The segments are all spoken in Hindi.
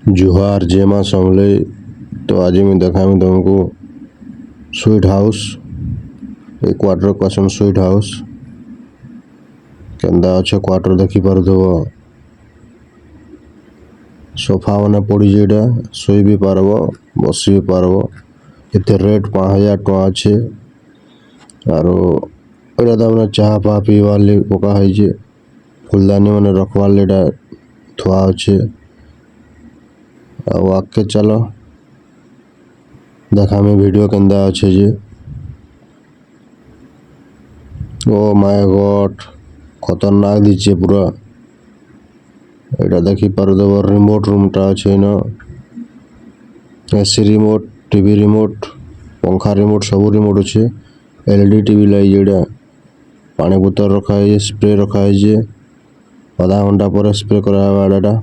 जुहार जेमा समले। तो आज मैं देखामी तुमको स्वीट हाउस एक क्वार्टर क्वेश्चन स्वीट हाउस केंदा अच्छे क्वार्टर देखी पार सोफा मैंने पड़ी जेटा सोई भी पारब बसी भी पारब इतने रेट 5000 टका अच्छे और मैंने चाह पा पीवार पका है फुलदानी मैंने रखवार थुआ अच्छे आके चलो देखा मैं वीडियो केंदा अच्छे जे ओ माय गॉड खतरनाक दीचे पूरा এটা দেখি পারো দেব রিমোট রুমটা আছে না এসি রিমোট টিভি রিমোট पंखा रिमोट सब रिमोट अच्छे एलईडी टीवी लाई जेड़ा पानी बोतल रखा है स्प्रे रखा है आधा घंटा पर स्प्रे करा है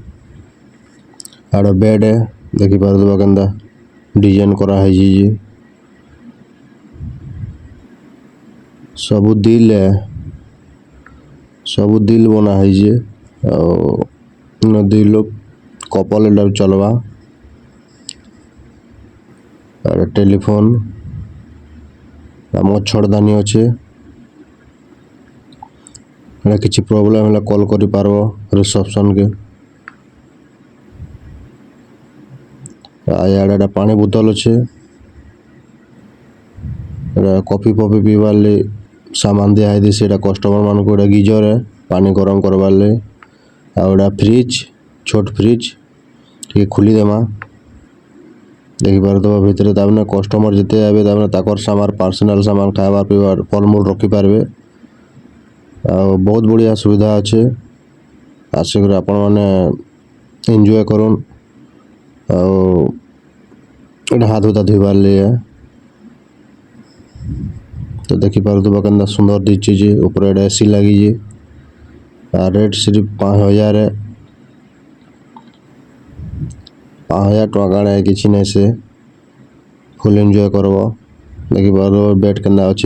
आड़ बेड है देखी पार देवा केंदा डिजाइन करा है जी सब दिल बना है जी नदी लोग कपल चलवा टेलीफोन मच्छरदानी अच्छे किसी प्रॉब्लम है कॉल करी पारबो रिसेप्शन के आड़ा पानी बोतल अच्छे कॉफी फॉफी पीवार ले सामान दिया है से कस्टमर मान को गीजर है पानी गरम करवार ले आ फ्रिज छोट फ्रिज ये खुली देमा देखी पार तो भितर तमने कस्टमर जिते आए तमने ताकर सामान पर्सनल सामान खाबार पीबार फलमूल रखी पारबे बहुत बढ़िया सुविधा अच्छे आसिक आपण मैंने एंजॉय करूँ हाथ हुता धोबार लिए तो देखी पार तो केंदा सुंदर दीचे ऊपर एसी लगी रेट सिर्फ 5000 है 5000 टका काढ़े किसी नहीं से फुल एंजॉय करब देखी पार बेड केंदा अच्छे।